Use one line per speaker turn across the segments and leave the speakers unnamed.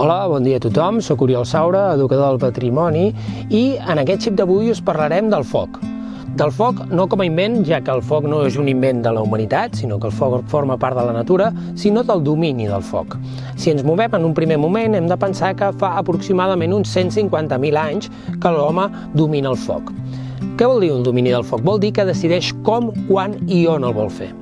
Hola, bon dia a tothom, soc Oriol Saura, educador del patrimoni, i en aquest xip d'avui us parlarem del foc. Del foc no com a invent, ja que el foc no és un invent de la humanitat, sinó que el foc forma part de la natura, sinó del domini del foc. Si ens movem en un primer moment, hem de pensar que fa aproximadament uns 150.000 anys que l'home domina el foc. Què vol dir un domini del foc? Vol dir que decideix com, quan i on el vol fer.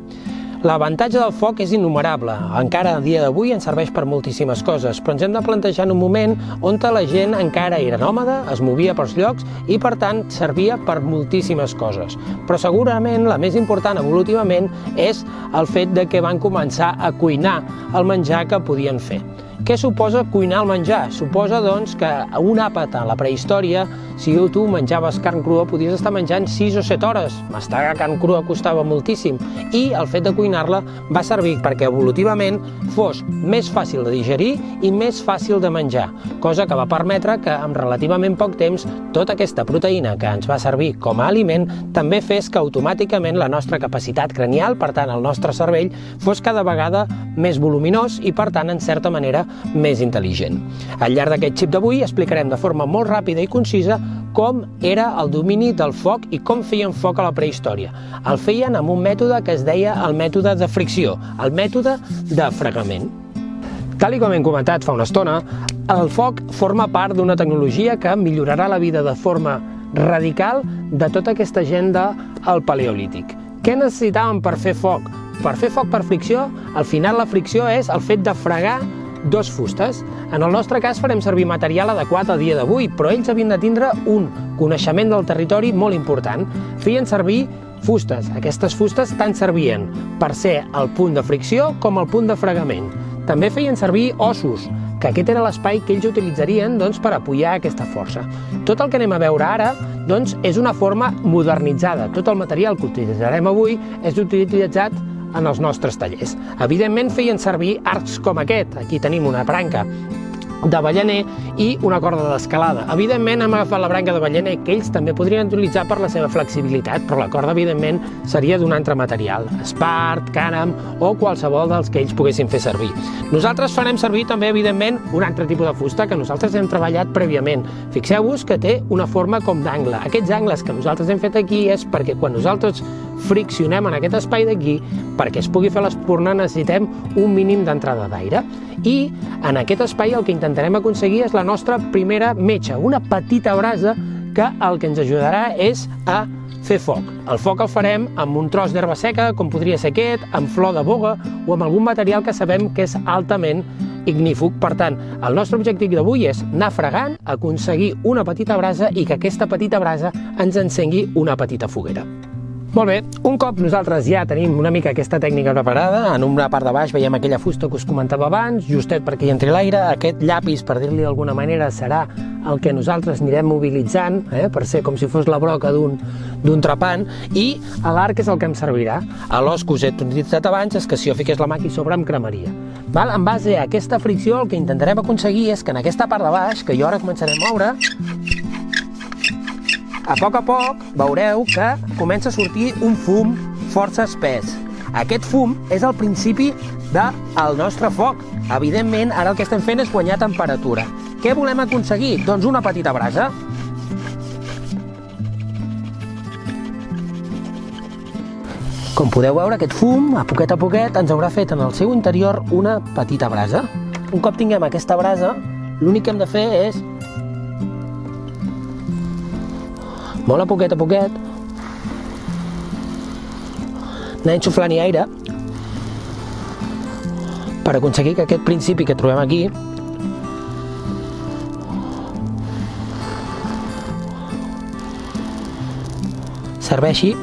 L'avantatge del foc és innumerable, encara a dia d'avui ens serveix per moltíssimes coses, però ens hem de plantejar en un moment on la gent encara era nòmada, es movia pels llocs i per tant servia per moltíssimes coses. Però segurament la més important evolutivament és el fet de que van començar a cuinar el menjar que podien fer. Què suposa cuinar el menjar? Suposa, doncs, que un àpat a la prehistòria, si tu menjaves carn crua, podies estar menjant 6 o 7 hores. Mastar carn crua costava moltíssim i el fet de cuinar-la va servir perquè evolutivament fos més fàcil de digerir i més fàcil de menjar, cosa que va permetre que en relativament poc temps tota aquesta proteïna que ens va servir com a aliment també fes que automàticament la nostra capacitat cranial, per tant el nostre cervell, fos cada vegada més voluminós i per tant en certa manera més intel·ligent. Al llarg d'aquest xip d'avui explicarem de forma molt ràpida i concisa com era el domini del foc i com feien foc a la prehistòria. El feien amb un mètode que es deia el mètode de fricció, el mètode de fregament. Tal com hem comentat fa una estona, el foc forma part d'una tecnologia que millorarà la vida de forma radical de tota aquesta gent del Paleolític. Què necessitàvem per fer foc? Per fer foc per fricció, al final la fricció és el fet de fregar dos fustes. En el nostre cas farem servir material adequat a dia d'avui, però ells havien de tindre un coneixement del territori molt important. Feien servir fustes. Aquestes fustes tant servien per ser el punt de fricció com el punt de fregament. També feien servir ossos, que aquest era l'espai que ells utilitzarien per apoyar aquesta força. Tot el que anem a veure ara és una forma modernitzada. Tot el material que utilitzarem avui és utilitzat en els nostres tallers. Evidentment feien servir arcs com aquest. Aquí tenim una branca d'avellaner i una corda d'escalada. Evidentment hem agafat la branca d'avellaner que ells també podrien utilitzar per la seva flexibilitat, però la corda evidentment seria d'un altre material, espart, cànem o qualsevol dels que ells poguessin fer servir. Nosaltres farem servir també evidentment un altre tipus de fusta que nosaltres hem treballat prèviament. Fixeu-vos que té una forma com d'angle. Aquests angles que nosaltres hem fet aquí és perquè quan nosaltres friccionem en aquest espai d'aquí, perquè es pugui fer l'espurna necessitem un mínim d'entrada d'aire. I en aquest espai el que intentarem aconseguir és la nostra primera metxa, una petita brasa que el que ens ajudarà és a fer foc. El foc el farem amb un tros d'herba seca, com podria ser aquest, amb flor de boga o amb algun material que sabem que és altament ignífug. Per tant, el nostre objectiu d'avui és anar fregant, aconseguir una petita brasa i que aquesta petita brasa ens encengui una petita foguera. Molt bé, un cop nosaltres ja tenim una mica aquesta tècnica preparada, en una part de baix veiem aquella fusta que us comentava abans, justet perquè hi entri l'aire, aquest llapis, per dir-li d'alguna manera, serà el que nosaltres anirem mobilitzant, per ser com si fos la broca d'un trepant, i l'arc és el que em servirà. L'os que us he utilitzat abans és que si jo fiqués la mà aquí sobre em cremaria. En base a aquesta fricció el que intentarem aconseguir és que en aquesta part de baix, que jo ara començaré a moure, a poc veureu que comença a sortir un fum força espès. Aquest fum és el principi del nostre foc. Evidentment, ara el que estem fent és guanyar temperatura. Què volem aconseguir? Doncs una petita brasa. Com podeu veure, aquest fum, a poquet ens haurà fet en el seu interior una petita brasa. Un cop tinguem aquesta brasa, l'únic que hem de fer és molt a poquet, anar insuflant-hi aire per aconseguir que aquest principi que trobem aquí serveixi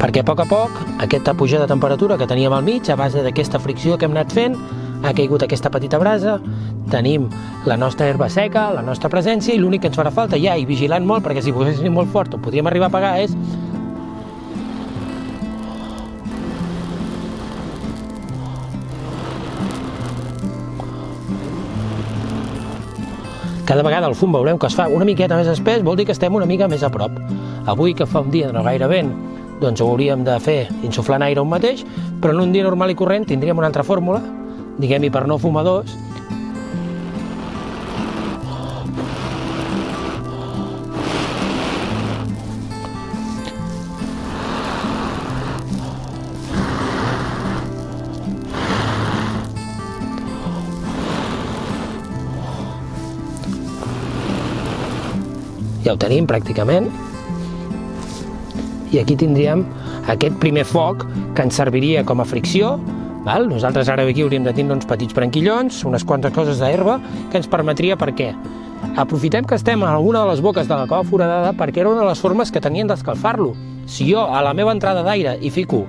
perquè a poc aquesta pujada de temperatura que teníem al mig, a base d'aquesta fricció que hem anat fent, ha caigut aquesta petita brasa, tenim la nostra herba seca, la nostra presència, i l'únic que ens farà falta ja, i vigilant molt, perquè si poséssim molt fort ho podríem arribar a apagar, és cada vegada el fum veurem que es fa una miqueta més espès, vol dir que estem una mica més a prop. Avui, que fa un dia de no gaire vent, doncs ho hauríem de fer insuflant aire un mateix, però en un dia normal i corrent tindríem una altra fórmula diguem-hi per no fumadors. Ja ho tenim pràcticament. I aquí tindríem aquest primer foc que ens serviria com a fricció. Nosaltres ara aquí hauríem de tindre uns petits branquillons, unes quantes coses d'herba, que ens permetria per què? Aprofitem que estem a alguna de les boques de la cova foradada perquè era una de les formes que tenien d'escalfar-lo. Si jo a la meva entrada d'aire hi fico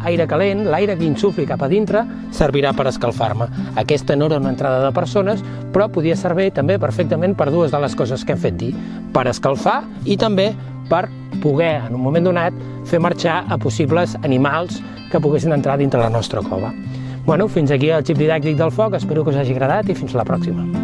aire calent, l'aire que insufli cap a dintre servirà per escalfar-me. Aquesta no era una entrada de persones, però podia servir també perfectament per dues de les coses que hem fet dir, per escalfar i també per poder, en un moment donat, fer marxar a possibles animals que poguessin entrar dintre la nostra cova. Fins aquí el xip didàctic del foc, espero que us hagi agradat i fins la pròxima.